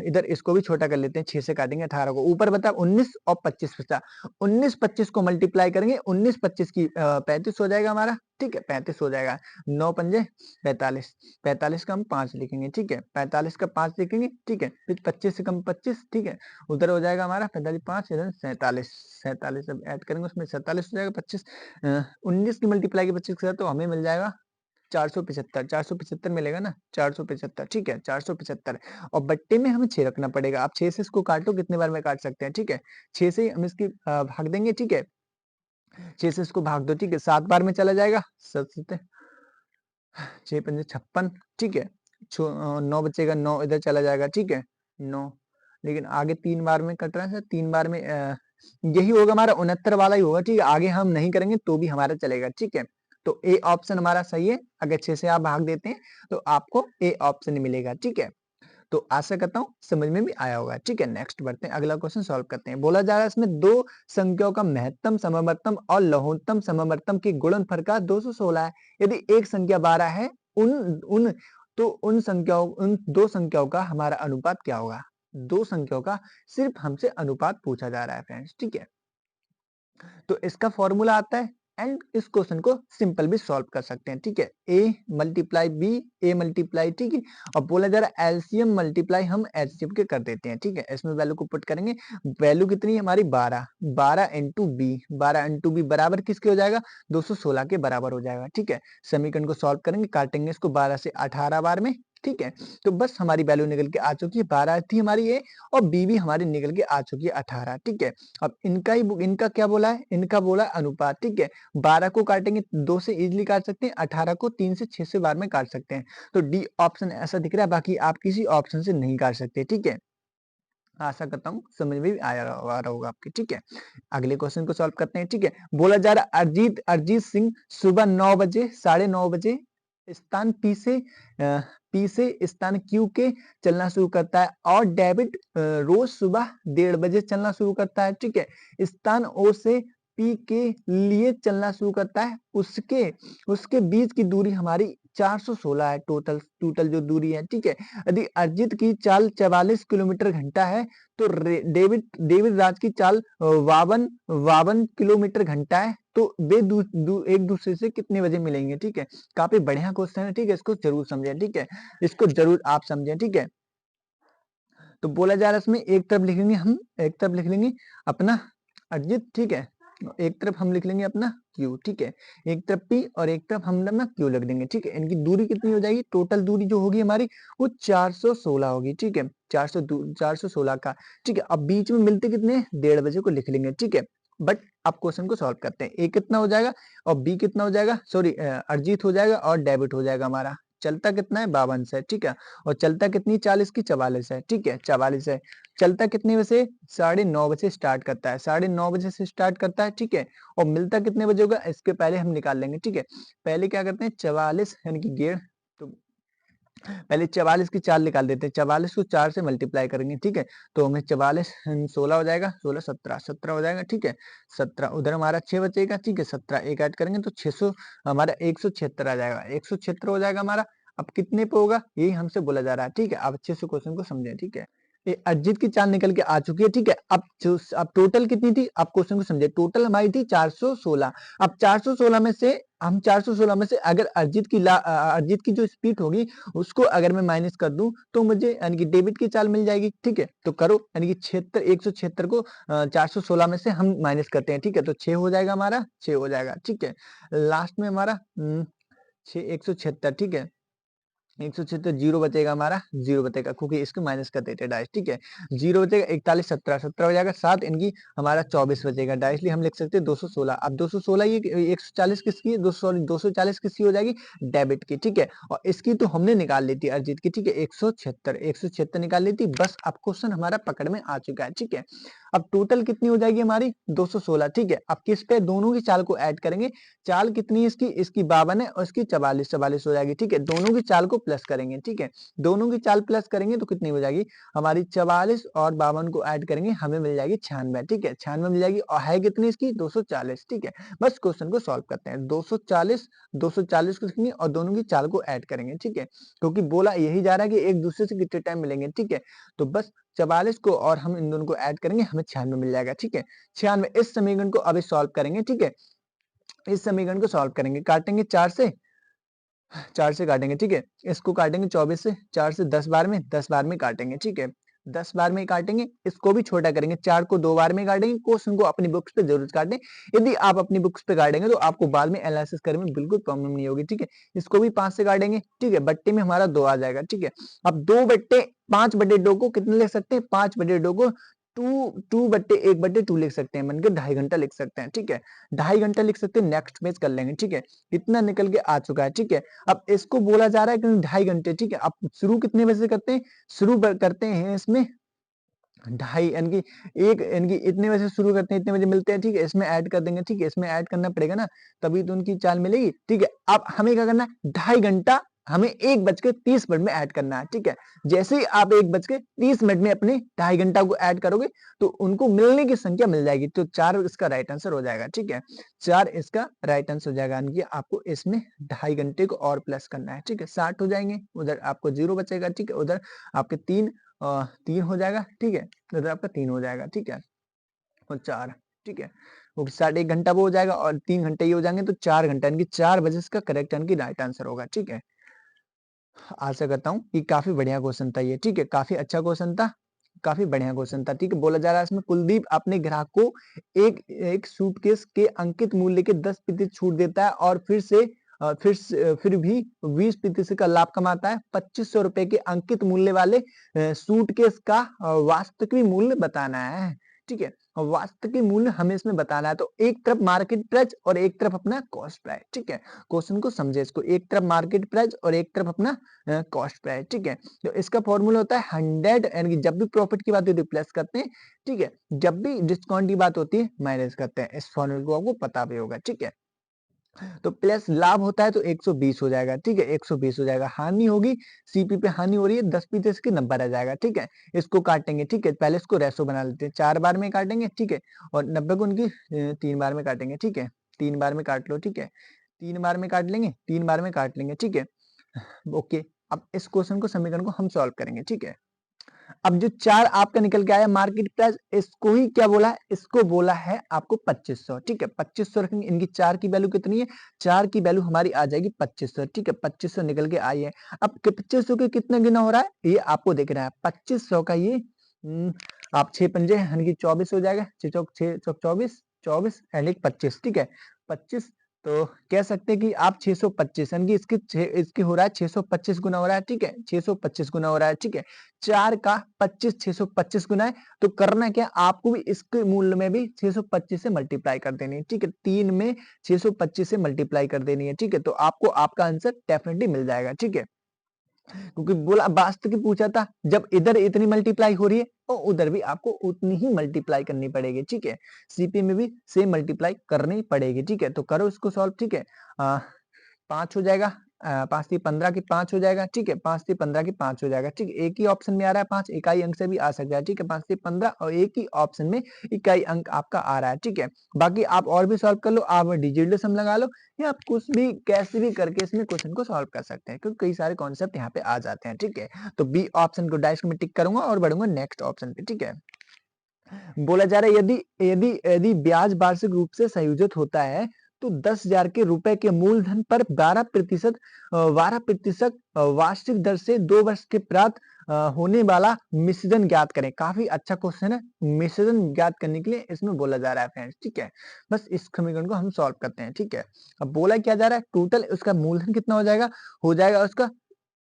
इधर इसको भी छोटा कर लेते हैं, 6 से काटेंगे 18 को। ऊपर बता 19 और 25 बचा। 19 25 को मल्टीप्लाई करेंगे, 19 25 की 35 हो जाएगा हमारा, ठीक है। 35 हो जाएगा। 9 पंजे 45, 45 का हम 5 लिखेंगे, ठीक है। 45 का 5 लिखेंगे, ठीक है। फिर 25 से कम 25, ठीक है। उधर हो जाएगा हमारा 45 5 इधर 47, 47 अब ऐड करेंगे उसमें 47 हो जाएगा। 25 19 की मल्टीप्लाई के 25 के साथ तो हमें मिल जाएगा 475। 475 मिलेगा ना, 475, ठीक है। 475 और बट्टे में हमें 6 रखना पड़ेगा। आप 6 से इसको काटो, कितने बार में काट सकते हैं, ठीक है। 6 से हम इसकी भाग देंगे, ठीक है। 6 से इसको भाग दो, ठीक है। 7 बार में चला जाएगा, 7 6 पंजे 56, ठीक है। 9 बचेगा, 9 इधर चला जाएगा, ठीक है। 9 लेकिन आगे 3 बार में कट रहा है, 3 बार में यही होगा हमारा 69 वाला ही होगा, ठीक है। आगे हम नहीं करेंगे तो भी हमारा चलेगा, ठीक है। तो ए ऑप्शन हमारा सही है। अगर 6 से आप भाग देते हैं तो आपको ए ऑप्शन ही मिलेगा, ठीक है। तो आशा करता हूँ समझ में भी आया होगा, ठीक है। नेक्स्ट बढ़ते हैं, अगला क्वेश्चन सॉल्व करते हैं। बोला जा रहा है इसमें दो संख्याओं का महत्तम समवर्तम और लघुत्तम समवर्तम की गुणनफल का 216 है। यदि एक संख्या 12 है, उन उन तो उन दो संख्याओं का हमारा अनुपात क्या होगा? दो संख्याओं का सिर्फ हमसे अनुपात पूछा जा रहा है फ्रेंड्स, ठीक है। तो इसका फॉर्मूला आता है एंड इस क्वेश्चन को सिंपल भी सॉल्व कर सकते हैं, ठीक है। A multiply B, A multiply, ठीक है। और बोला जा रहा है एलसीएम मल्टीप्लाई हम एचसीएफ के कर देते हैं, ठीक है। इसमें वैल्यू को पुट करेंगे। वैल्यू कितनी है हमारी? 12, 12 इंटू बी, 12 इंटू बी बराबर किसके हो जाएगा? 216 के बराबर हो जाएगा, ठीक है। समीकरण को सॉल्व करेंगे, काटेंगे इसको 12 से 18 बार में, ठीक है। तो बस हमारी वैल्यू निकल के आ चुकी है, 12 थी हमारी ए और बी भी हमारी निकल के आ चुकी है 18, ठीक है। अब इनका क्या बोला है? इनका बोला अनुपात, ठीक है। 12 को काटेंगे 2 से इजिली काट सकते हैं, 18 को 3 से 6 से बार में काट सकते हैं। तो डी ऑप्शन ऐसा दिख रहा है, बाकी आप किसी ऑप्शन से नहीं काट सकते, ठीक है। आशा करता हूँ समझ में भी आ रहा होगा आपके, ठीक है। अगले क्वेश्चन को सॉल्व करते हैं, ठीक है। बोला जा रहा है अरिजीत सिंह सुबह 9 बजे 9:30 बजे स्थान पी से स्थान क्यू के चलना शुरू करता है और डेबिट रोज सुबह 1:30 बजे चलना शुरू करता है, ठीक है। स्थान ओ से पी के लिए चलना शुरू करता है, उसके उसके बीच की दूरी हमारी 416 है, टोटल टोटल जो दूरी है, ठीक है। यदि अरिजीत की चाल 44 किलोमीटर घंटा है तो डेविड डेविड राज की चाल 52 किलोमीटर घंटा है, तो वे एक दूसरे से कितने बजे मिलेंगे, ठीक है। काफी बढ़िया क्वेश्चन है, ठीक है। इसको जरूर समझें, ठीक है। इसको जरूर आप समझें, ठीक है। तो बोला जा रहा है इसमें एक तरफ लिखेंगे हम, एक तरफ लिख लेंगे अपना अरिजीत, ठीक है। एक तरफ हम लिख लेंगे अपना क्यू, ठीक है। एक तरफ पी और एक तरफ हम अपना क्यू लिख देंगे, ठीक है। इनकी दूरी कितनी हो जाएगी, टोटल दूरी जो होगी हमारी वो 416 होगी, ठीक है। 416 का, ठीक है। अब बीच में मिलते कितने, 1:30 बजे को लिख लेंगे, ठीक है। बट आप क्वेश्चन को सॉल्व करते हैं। ए कितना हो जाएगा और बी कितना हो जाएगा, सॉरी अरिजीत हो जाएगा और डेबिट हो जाएगा हमारा। चलता कितना है, 52 से, ठीक है। और चलता कितनी 40 की, 44 है, ठीक है। 44 है। चलता कितने बजे, 9:30 बजे स्टार्ट करता है, 9:30 बजे से स्टार्ट करता है, ठीक है। और मिलता कितने बजे होगा, इसके पहले हम निकाल लेंगे, ठीक है। पहले क्या करते हैं, 44 यानी कि 1:30, तो पहले 44 की 4 निकाल देते हैं, 44 को 4 से मल्टीप्लाई करेंगे, ठीक है। तो हमें 44 16 हो जाएगा, 16 17 हो जाएगा, ठीक है। 17 उधर हमारा 6 बचेगा, ठीक है। 17 एक ऐड करेंगे तो 600 हमारा 176 आ जाएगा, 176 हो जाएगा हमारा। अब कितने पे होगा यही हमसे बोला जा रहा है, ठीक है। अब अच्छे से क्वेश्चन को समझें, ठीक है। ये अरिजीत की चाल निकल के आ चुकी है, ठीक है। अब टोटल कितनी थी, आप क्वेश्चन को समझे, टोटल हमारी थी 416। अब 416 में से हम 416 में से अगर अरिजीत की जो स्पीड होगी उसको अगर मैं माइनस कर दूं तो मुझे यानी कि डेबिट की चाल मिल जाएगी, ठीक है। तो करो, यानी कि 176 को 416 में से हम माइनस करते हैं, ठीक है। तो 6 हो जाएगा हमारा, 6 हो जाएगा, ठीक है। लास्ट में हमारा 6 176, ठीक है। 176 जीरो बचेगा हमारा, जीरो बचेगा क्योंकि इसको माइनस कर देते हैं डायरेक्ट, ठीक है। जीरो बचेगा, 41 17 17 हो जाएगा, 7 इनकी हमारा 24 बचेगा। डायरेक्टली हम लिख सकते हैं 216। अब 216 ये 140 किसकी है, 240 किसकी हो जाएगी, डेबिट की, ठीक है। और इसकी तो हमने निकाल ली थी अरिजीत की, ठीक है। 176 निकाल ली थी, बस अब क्वेश्चन हमारा पकड़ में आ चुका है, ठीक है। अब टोटल कितनी हो जाएगी हमारी 216, ठीक है। अब किस पे, दोनों की चाल को ऐड करेंगे। चाल कितनी है इसकी 52 है और इसकी 44 हो जाएगी, ठीक है। दोनों की चाल को प्लस करेंगे, ठीक है। दोनों की चाल प्लस करेंगे तो कितनी हो जाएगी हमारी, 44 और 52 को ऐड करेंगे हमें मिल जाएगी 96, ठीक है। 96 मिल जाएगी और है कितनी इसकी 240, ठीक है। बस क्वेश्चन को सॉल्व करते हैं। 240 को लिखेंगे और दोनों की चाल को ऐड करेंगे, ठीक है। क्योंकि बोला यही जा रहा है कि एक दूसरे से कितने टाइम मिलेंगे, ठीक है। तो बस 44 को और हम इन दोनों को ऐड करेंगे, हमें 96 मिल जाएगा, ठीक है। 96, इस समीकरण को अभी सॉल्व करेंगे, ठीक है। इस समीकरण को सॉल्व करेंगे, काटेंगे 4 से काटेंगे, ठीक है। इसको काटेंगे 24 से, 4 से 10 बार में, 10 बार में काटेंगे, ठीक है। 10 बार में काटेंगे, इसको भी छोटा करेंगे, 4 को 2 बार में काटेंगे। क्वेश्चन को अपनी बुक्स पे जरूर काटें। यदि आप अपनी बुक्स पे काटेंगे तो आपको बाद में एनालिसिस करने में बिल्कुल प्रॉब्लम नहीं होगी, ठीक है। इसको भी 5 से काटेंगे, ठीक है। बट्टे में हमारा 2 आ जाएगा, ठीक है। अब 5/2 को कितने लिख सकते हैं, 5/2 को 2/1/2 लिख सकते हैं, मन के 2.5 घंटा लिख सकते हैं, ठीक है। 2.5 घंटा लिख सकते हैं, नेक्स्ट पेज कर लेंगे, ठीक है। इतना निकल के आ चुका है, ठीक है। अब इसको बोला जा रहा है कि 2.5 घंटे, ठीक है। अब शुरू कितने बजे से करते हैं, करते हैं इसमें 2.5 यानी कि एक यानी कि इतने बजे शुरू करते हैं, इतने बजे मिलते हैं, ठीक है। इसमें ऐड कर देंगे, ठीक है। इसमें ऐड करना पड़ेगा ना, तभी तो उनकी चाल मिलेगी, ठीक है। अब हमें क्या करना है, 2.5 घंटा हमें 1:30 में ऐड करना है, ठीक है। जैसे ही आप 1:30 में अपने 2.5 घंटा को ऐड करोगे तो उनको मिलने की संख्या मिल जाएगी, तो 4 इसका राइट आंसर हो जाएगा, ठीक है। 4 इसका राइट आंसर हो जाएगा, यानी कि आपको इसमें 2.5 घंटे को और प्लस करना है, ठीक है। 60 हो जाएंगे, उधर आपको 0 बचेगा, ठीक है। उधर आपके 3 हो जाएगा, ठीक है। उधर आपका 3 हो जाएगा, ठीक है। और 4, ठीक है। वो 1.5 घंटा वो हो जाएगा और 3 घंटे ये हो जाएंगे, तो 4 घंटा यानी कि 4 बजे इसका करेक्ट यानी कि राइट आंसर होगा, ठीक है। आशा करता हूँ कि काफी बढ़िया क्वेश्चन था ये, ठीक है। काफी अच्छा क्वेश्चन था, काफी बढ़िया क्वेश्चन था, ठीक है। बोला जा रहा है इसमें कुलदीप अपने ग्राहक को एक एक सूटकेस के अंकित मूल्य के 10% छूट देता है और फिर भी 20% का लाभ कमाता है। 2500 रुपए के अंकित मूल्य वाले सूटकेस का वास्तविक मूल्य बताना है, ठीक है। वास्तविक मूल्य हमें इसमें बताना है, तो एक तरफ मार्केट प्राइस और एक तरफ अपना कॉस्ट प्राइस, ठीक है। क्वेश्चन को समझे, इसको एक तरफ मार्केट प्राइस और एक तरफ अपना कॉस्ट प्राइस, ठीक है। तो इसका फॉर्मूला होता है 100, यानी कि जब भी प्रॉफिट की बात होती है प्लस करते हैं, ठीक है। जब भी डिस्काउंट की बात होती है माइनस करते हैं। इस फॉर्मूले को आपको पता भी होगा, ठीक है। तो प्लस लाभ होता है तो 120 हो जाएगा, ठीक है, 120 हो जाएगा। हानि होगी, सीपी पे हानि हो रही है 10 की 90 रह जाएगा, ठीक है। इसको काटेंगे, ठीक है, पहले इसको रेशो बना लेते हैं, 4 बार में काटेंगे, ठीक है, और 90 को उनकी 3 बार में काटेंगे, ठीक है, 3 बार में काट लो, ठीक है, 3 बार में काट लेंगे, 3 बार में काट लेंगे, ठीक है। ओके, अब इस क्वेश्चन को समीकरण को हम सॉल्व करेंगे, ठीक है। अब जो 4 आपका निकल के आया मार्केट प्राइस, इसको ही क्या बोला है? इसको बोला है आपको 2500, ठीक है, 2500 रखेंगे। इनकी 4 की वैल्यू कितनी है? 4 की वैल्यू हमारी आ जाएगी 2500, ठीक है, 2500 निकल के आई है। अब 2500 के कितना गुना हो रहा है ये आपको देखना है। 2500 का ये आप 6 पंजे यानी कि 24 हो जाएगा, 6 चौक 24, 24 एंड 25, ठीक है, 25। तो कह सकते हैं कि आप 625 यानी कि इसकी हो रहा है 625 गुना हो रहा है, ठीक है, 625 गुना हो रहा है, ठीक है। 4 का 25 625 गुना है, तो करना क्या, आपको भी इसके मूल्य में भी 625 से मल्टीप्लाई कर देनी है, ठीक है, 3 में 625 से मल्टीप्लाई कर देनी है, ठीक है, तो आपको आपका आंसर डेफिनेटली मिल जाएगा, ठीक है। क्योंकि बोला वास्तव की पूछा था, जब इधर इतनी मल्टीप्लाई हो रही है तो उधर भी आपको उतनी ही मल्टीप्लाई करनी पड़ेगी, ठीक है, सीपी में भी सेम मल्टीप्लाई करनी पड़ेगी, ठीक है, तो करो इसको सॉल्व, ठीक है। 5 हो जाएगा, 5 3 15 की 5 हो जाएगा, ठीक है, 5 3 15 की 5 हो जाएगा, ठीक है, एक ही ऑप्शन में आ रहा है 5, इकाई अंक से भी आ सकता है, ठीक है, 5 3 15 और एक ही ऑप्शन में इकाई अंक आपका आ रहा है, ठीक है। बाकी आप और भी सॉल्व कर लो, आप डिजिटल सम लगा लो, या आप कुछ भी कैसे भी करके इसमें क्वेश्चन को सॉल्व कर सकते हैं, क्योंकि कई सारे कॉन्सेप्ट यहाँ पे आ जाते हैं, ठीक है। तो बी ऑप्शन को डायरेक्ट में टिक करूंगा और बढ़ूंगा नेक्स्ट ऑप्शन पे, ठीक है। बोला जा रहा है यदि यदि यदि ब्याज वार्षिक रूप से संयोजित होता है तो 10,000 के रुपए के मूलधन पर 12% वार्षिक दर से 2 वर्ष के प्राप्त होने वाला मिश्रण ज्ञात करें। काफी अच्छा क्वेश्चन है, मिश्रण ज्ञात करने के लिए इसमें बोला जा रहा है फ्रेंड्स, ठीक है। बस इस समीकरण को हम सॉल्व करते हैं, ठीक है। अब बोला क्या जा रहा है, टोटल उसका मूलधन कितना हो जाएगा उसका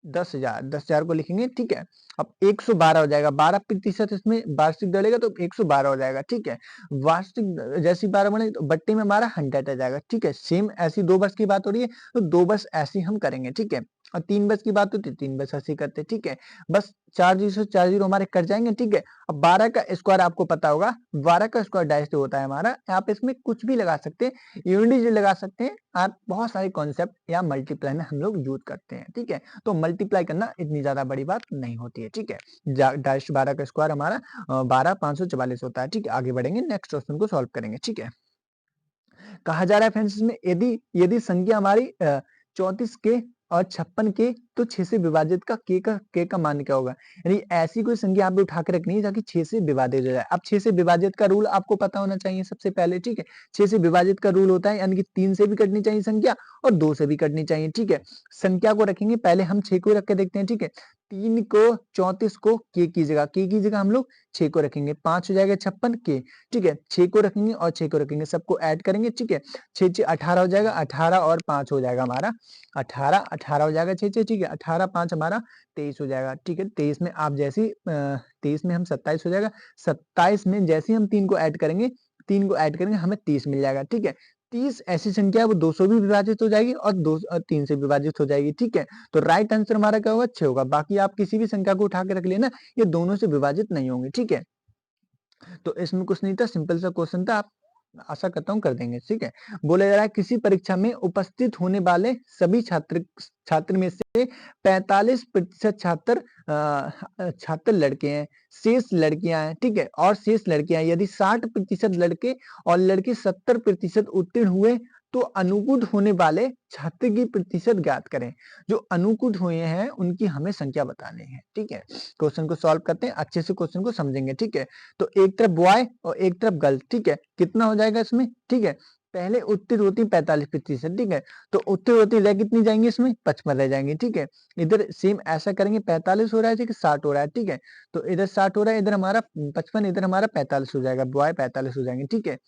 10,000, 10,000 को लिखेंगे, ठीक है। अब 112 हो जाएगा, 12% इसमें वार्षिक डलेगा तो 112 हो जाएगा, ठीक है। वार्षिक जैसी 12 बने तो बट्टे में हमारा 100 आ जाएगा, ठीक है। सेम ऐसी 2 वर्ष की बात हो रही है तो 2 वर्ष ऐसी हम करेंगे, ठीक है। और 3 वर्ष की बात होती है 3 वर्ष ऐसी करते हैं, ठीक है। बस 4 जीरो हमारे कट जाएंगे, ठीक है। अब 12 का स्क्वायर आपको पता होगा, 12 का स्क्वायर डायरेक्ट होता है हमारा, आप इसमें कुछ भी लगा सकते हैं, यूनिट लगा सकते हैं आप, बहुत सारे कॉन्सेप्ट या मल्टीप्लाई में हम लोग यूज करते हैं, ठीक है। तो मल्टीप्लाई करना इतनी ज्यादा बड़ी बात नहीं होती है, ठीक है। डायरेक्ट 12 का स्क्वायर हमारा 12 544 होता है, ठीक है। आगे बढ़ेंगे, नेक्स्ट क्वेश्चन को सॉल्व करेंगे, ठीक है। कहा जा रहा है फ्रेंड्स इसमें यदि यदि संख्या हमारी 34 के और 56 के तो 6 से विभाजित का के का मान क्या होगा। यानी ऐसी कोई संख्या आप उठा के रखनी है ताकि 6 से विभाजित हो जाए। अब 6 से विभाजित का रूल आपको पता होना चाहिए सबसे पहले, ठीक है। 6 से विभाजित का रूल होता है यानी कि 3 से भी कटनी चाहिए संख्या और 2 से भी कटनी चाहिए, ठीक है। संख्या को रखेंगे, पहले हम 6 को रख के देखते हैं, ठीक है। 3 को 34 को के की जगह हम लोग 6 को रखेंगे, 5 हो जाएगा 56 के, ठीक है। 6 को रखेंगे और 6 को रखेंगे, सबको ऐड करेंगे, ठीक है। 6 6 18 हो जाएगा, 18 और 5 हो जाएगा हमारा 18 18 हो जाएगा 6 6, ठीक है। 18 5 हमारा 23 हो जाएगा, ठीक है। 23 में आप जैसी 23 में हम 27 हो जाएगा, 27 में जैसे हम 3 को ऐड करेंगे, 3 को ऐड करेंगे हमें 30 मिल जाएगा, ठीक है। 30 ऐसी संख्या है वो 200 भी विभाजित हो जाएगी और 3 से विभाजित हो जाएगी, ठीक है। तो राइट आंसर हमारा क्या होगा, 6 होगा। बाकी आप किसी भी संख्या को उठा के रख लेना, ये दोनों से विभाजित नहीं होंगे, ठीक है। तो इसमें कुछ नहीं था, सिंपल सा क्वेश्चन था, आप आशा करता हूँ कर देंगे, ठीक है। बोला जा रहा है किसी परीक्षा में उपस्थित होने वाले सभी छात्र छात्र में से 45% छात्र लड़के हैं, शेष लड़कियां हैं, ठीक है, और शेष लड़कियां हैं। यदि 60% लड़के और लड़के 70% उत्तीर्ण हुए तो अनुकूल होने वाले छात्र की प्रतिशत ज्ञात करें। जो अनुकूल हुए हैं उनकी हमें संख्या बतानी है, ठीक है। क्वेश्चन को सॉल्व करते हैं, अच्छे से क्वेश्चन को समझेंगे, ठीक है। तो एक तरफ बॉय और एक तरफ गर्ल, ठीक है। कितना हो जाएगा इसमें, ठीक है। पहले उत्तीर्ण होती 45%, ठीक है। तो उत्तीर्ण होती रह कितनी जाएंगी इसमें, 55 रह जाएंगे, ठीक है। इधर सेम ऐसा करेंगे, 45 हो रहा है, ठीक है, 60 हो रहा है, ठीक है। तो इधर 60 हो रहा है, इधर हमारा 55, इधर हमारा 45 हो जाएगा, बॉय 45 हो जाएंगे, ठीक है।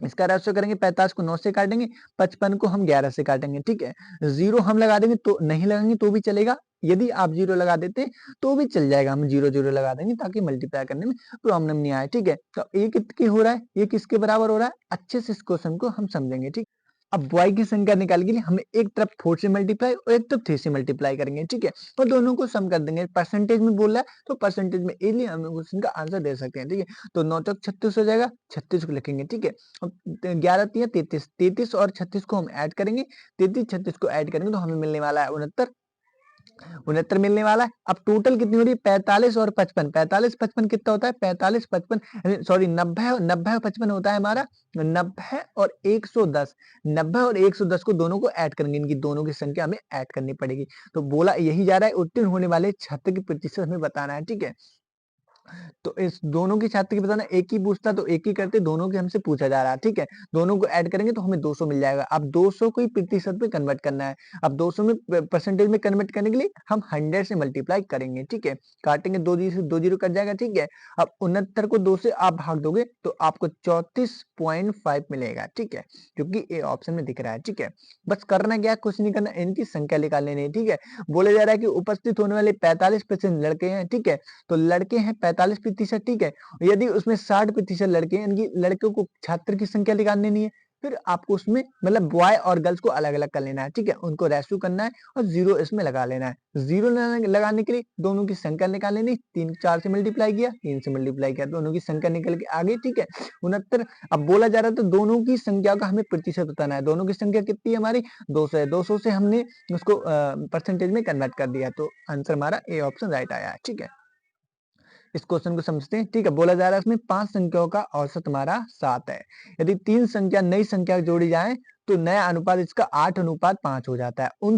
इसका रेशो करेंगे, 45 को 9 से काटेंगे, 55 को हम 11 से काटेंगे, ठीक है। जीरो हम लगा देंगे तो नहीं लगाएंगे तो भी चलेगा, यदि आप जीरो लगा देते तो भी चल जाएगा, हम जीरो जीरो लगा देंगे ताकि मल्टीप्लाई करने में प्रॉब्लम नहीं आए, ठीक है। तो ये कितनी हो रहा है, ये किसके बराबर हो रहा है, अच्छे से इस क्वेश्चन को हम समझेंगे, ठीक। अब बॉय की संख्या निकालने के लिए हमें एक तरफ 4 से मल्टीप्लाई और एक तरफ 3 से मल्टीप्लाई करेंगे, ठीक है? और दोनों को सम कर देंगे। परसेंटेज में बोल रहा है तो परसेंटेज में इजीली हम क्वेश्चन का आंसर दे सकते हैं, ठीक है? तो 9 चौक 36 हो जाएगा, 36 को लिखेंगे, ठीक है? अब 11 तिया 33, 33 और 36 को हम ऐड करेंगे, 33 36 को ऐड करेंगे तो हमें मिलने वाला है 69, 69 मिलने वाला है। अब टोटल कितनी हो रही है? 45 और 55, 45 55 कितना होता है? 45 55 सॉरी 90 90 और 55 होता है हमारा 90 और 110, 90 और 110 को दोनों को ऐड करेंगे, इनकी दोनों की संख्या हमें ऐड करनी पड़ेगी। तो बोला यही जा रहा है उत्तीर्ण होने वाले छात्र की प्रतिशत हमें बताना है, ठीक है? तो इस दोनों की छात्र की बताना, एक ही पूछता तो एक ही करते, दोनों के हमसे पूछा जा रहा है, ठीक है? दोनों को ऐड करेंगे तो हमें 200 मिल जाएगा। अब 200 को ही प्रतिशत में कन्वर्ट करना है। अब 200 में परसेंटेज में कन्वर्ट करने के लिए हम 100 से मल्टीप्लाई करेंगे, ठीक है? काटेंगे 2 जीरो से 2 जीरो कट जाएगा, ठीक है? अब 69 को 2 से आप भाग दोगे तो आपको 34.5 मिलेगा, ठीक है? क्योंकि ए ऑप्शन में दिख रहा है, ठीक है? बस करना क्या है, कुछ नहीं करना, इनकी संख्या निकाल लेनी है, ठीक है? बोला जा रहा है कि उपस्थित होने वाले 45% लड़के हैं, ठीक है? तो लड़के हैं 45%, ठीक है? यदि उसमें 60% लड़के हैं, इनकी लड़कों को छात्र की संख्या निकाल लेनी है, फिर आपको उसमें मतलब बॉय और गर्ल्स को अलग-अलग कर लेना है, ठीक है? उनको रेशो करना है और 0 इसमें लगा लेना है। 0 लगाने के लिए दोनों की संख्या निकाल लेनी, 3 4 से मल्टीप्लाई किया, 3 से मल्टीप्लाई किया, दोनों की संख्या निकल के आ गई, ठीक है? 69। अब बोला जा रहा था दोनों की संख्या का हमें प्रतिशत बताना है। दोनों की संख्या कितनी है हमारी? 200 है। 200 से हमने उसको परसेंटेज में कन्वर्ट कर दिया, तो आंसर हमारा ए ऑप्शन राइट आया है, ठीक है? इस क्वेश्चन को समझते हैं, ठीक है? बोला जा रहा है इसमें 5 संख्याओं का औसत हमारा 7 है। यदि 3 संख्या नई संख्या जोड़ी जाए तो नया अनुपात इसका 8:5 हो जाता है। उन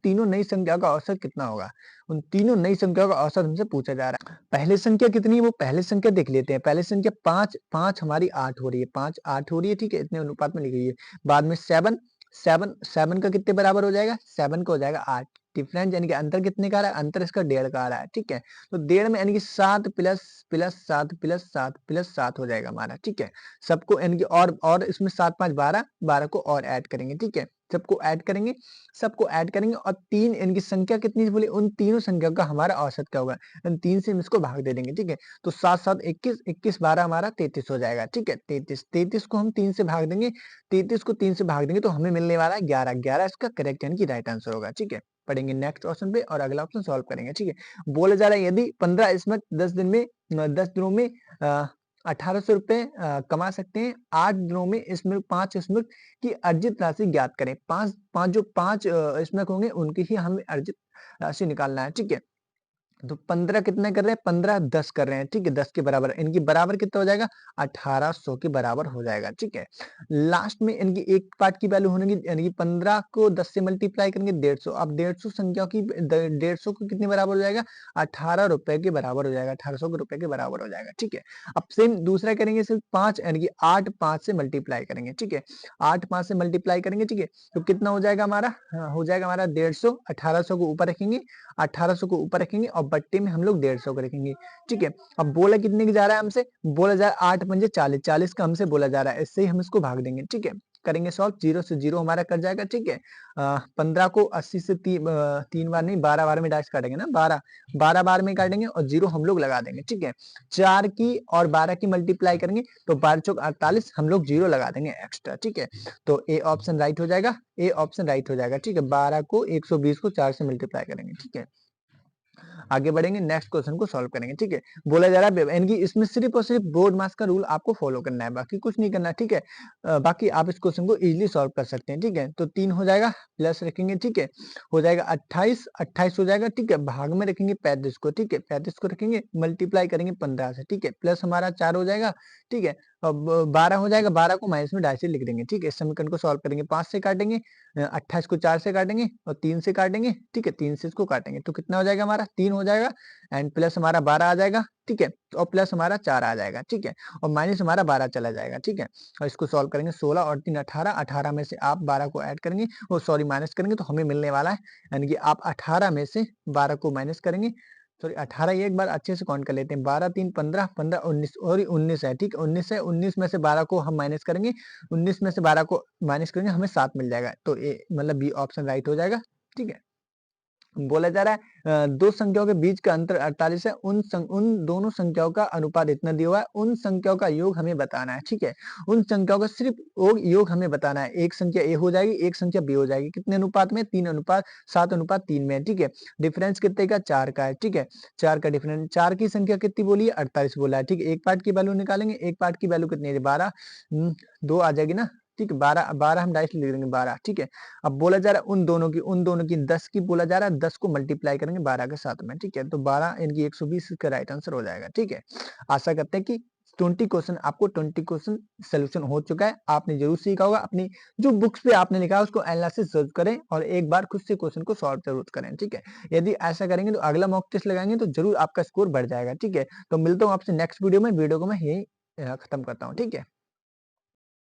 तीनों नई संख्या का औसत कितना होगा? उन तीनों नई संख्याओं का औसत हमसे पूछा जा रहा है। पहले संख्या कितनी है वो पहले संख्या देख लेते हैं। पहले संख्या 5 5 हमारी 8 हो रही है, 5 8 हो रही है, ठीक है? इतने अनुपात में लिखी हुई है। बाद में 7 7 7 का कितने बराबर हो जाएगा? 7 का हो जाएगा 8। डिफरेंस यानी कि अंतर कितने का आ रहा है? अंतर इसका 1.5 का आ रहा है, ठीक है? तो 1.5 में यानी कि 7 प्लस प्लस 7 प्लस 7 प्लस 7 हो जाएगा हमारा, ठीक है? सबको यानी कि और इसमें 7 5 12 12 को और ऐड करेंगे, ठीक है? सबको ऐड करेंगे और 3 इनकी संख्या कितनी बोली? उन तीनों संख्या का हमारा औसत क्या होगा? इन 3 से हम इसको भाग दे देंगे, ठीक है? तो 7 7 21 21 12 हमारा 33 हो जाएगा, ठीक है? 33 33 को हम 3 से भाग देंगे, 33 को 3 से भाग देंगे तो हमें मिलने वाला है 11 11 इसका करेक्ट यानी कि राइट आंसर होगा, ठीक है? पढ़ेंगे नेक्स्ट ऑप्शन पे और अगला ऑप्शन सॉल्व करेंगे, ठीक है? बोला जा रहा है यदि 15 इसमें 10 दिन में 10 दिनों में 1800 रुपए कमा सकते हैं, 8 दिनों में इसमें 5 इसमें की अर्जित राशि ज्ञात करें। 5 5 जो 5 इसमें होंगे उनकी ही हमें अर्जित राशि निकालना है, ठीक है? तो 15 कितने कर रहे हैं? 15 10 कर रहे हैं, ठीक है? 10 के बराबर इनकी बराबर कितना हो जाएगा? 1800 के बराबर हो जाएगा, ठीक है? लास्ट में इनकी एक पार्ट की वैल्यू होने की यानी कि 15 को 10 से मल्टीप्लाई करेंगे 150। अब 150 संख्याओं की 150 को कितने बराबर हो जाएगा? 18 रुपए के बराबर हो जाएगा, 1800 रुपए के बराबर हो जाएगा, ठीक है? अब सेम दूसरा करेंगे सिर्फ 5 यानी कि 8 5 से मल्टीप्लाई करेंगे, ठीक है? 8 5 से मल्टीप्लाई करेंगे, ठीक है? तो कितना हो जाएगा हमारा? हो जाएगा हमारा 150, 1800 को ऊपर रखेंगे, 1800 को ऊपर रखेंगे और बट्टे में हम लोग 150 को रखेंगे, ठीक है? अब बोला कितने की जा रहा है हमसे? बोला जा रहा है 8 पंजे 40, 40 का हमसे बोला जा रहा है, इससे ही हम इसको भाग देंगे, ठीक है? करेंगे सॉल्व, 0 से 0 हमारा कट जाएगा, ठीक है? 15 को 80 से 3 बार नहीं 12 बार में डैश काटेंगे ना, 12 बार में काटेंगे और 0 हम लोग लगा देंगे, ठीक है? 4 की और 12 की मल्टीप्लाई करेंगे तो 12 चौक 48 हम लोग 0 लगा देंगे एक्स्ट्रा, ठीक है? तो ए ऑप्शन राइट हो जाएगा, ए ऑप्शन राइट हो जाएगा, ठीक है? 12 को 120 को 4 से मल्टीप्लाई करेंगे, ठीक है? आगे बढ़ेंगे नेक्स्ट क्वेश्चन को सॉल्व करेंगे, ठीक है? बोला जा रहा है इनकी इसमें सिर्फ और सिर्फ बोर्ड मास का रूल आपको फॉलो करना है, बाकी कुछ नहीं करना, ठीक है? बाकी आप इस क्वेश्चन को इजीली सॉल्व कर सकते हैं, ठीक है? तो 3 हो जाएगा, प्लस रखेंगे, ठीक है? हो जाएगा 28 28 हो जाएगा, ठीक है? भाग में रखेंगे 35 को, ठीक है? 35 को रखेंगे, मल्टीप्लाई करेंगे 15 से, ठीक है? प्लस हमारा 4 हो जाएगा, ठीक है? अब 12 हो जाएगा, 12 को माइनस में 2.5 से लिख देंगे, ठीक है? इस समीकरण को सॉल्व करेंगे, 5 से काटेंगे, 28 को 4 से काटेंगे और 3 से काटेंगे, ठीक है? 3 से इसको काटेंगे तो कितना हो जाएगा हमारा? 3 हो जाएगा एंड प्लस हमारा 12 आ जाएगा, ठीक है? और प्लस हमारा 4 आ जाएगा, ठीक है? और माइनस हमारा 12 चला जाएगा, ठीक है? और इसको सॉल्व करेंगे 16 और 3 18, 18 में से आप 12 को ऐड करेंगे और सॉरी माइनस करेंगे तो हमें मिलने वाला है, यानी कि आप 18 में से 12 को माइनस करेंगे, सॉरी 18 एक बार अच्छे से काउंट कर लेते हैं, 12 3 15 15 19 और 19 है, ठीक है? 19 है, 19 में से 12 को हम माइनस करेंगे, 19 में से 12 को माइनस करेंगे हमें 7 मिल जाएगा, तो ए मतलब बी ऑप्शन राइट हो जाएगा, ठीक है? बोला जा रहा है दो संख्याओं के बीच का अंतर 48 है, उन दोनों संख्याओं का अनुपात इतना दिया हुआ है, उन संख्याओं का योग हमें बताना है, ठीक है? उन संख्याओं का सिर्फ योग हमें बताना है। एक संख्या ए हो जाएगी, एक संख्या बी हो जाएगी। कितने अनुपात में? 3:7:3 में है, ठीक है? डिफरेंस कितने का? 4 का है, ठीक है? 4 का डिफरेंस, 4 की संख्या कितनी बोली है? 48 बोला है, ठीक है? एक पार्ट की वैल्यू निकालेंगे, एक पार्ट की वैल्यू कितनी है? 12 2 आ जाएगी ना, ठीक है? 12 12 हम डायरेक्ट लिख देंगे 12, ठीक है? अब बोला जा रहा है उन दोनों की 10 की बोला जा रहा है, 10 को मल्टीप्लाई करेंगे 12 के साथ में, ठीक है? तो 12 इनकी 120 इसका राइट आंसर हो जाएगा, ठीक है? आशा करते हैं कि 20 क्वेश्चन सॉल्यूशन हो चुका है। आपने जरूर सीखा होगा। अपनी जो बुक्स पे आपने लिखा है उसको एनालिसिस जरूर करें और एक बार खुद से क्वेश्चन को सॉल्व जरूर करें, ठीक है? यदि ऐसा करेंगे तो अगला मॉक टेस्ट लगाएंगे तो जरूर आपका स्कोर बढ़ जाएगा, ठीक है? तो मिलता हूँ आपसे नेक्स्ट वीडियो में। वीडियो को मैं यही खत्म करता हूँ, ठीक है?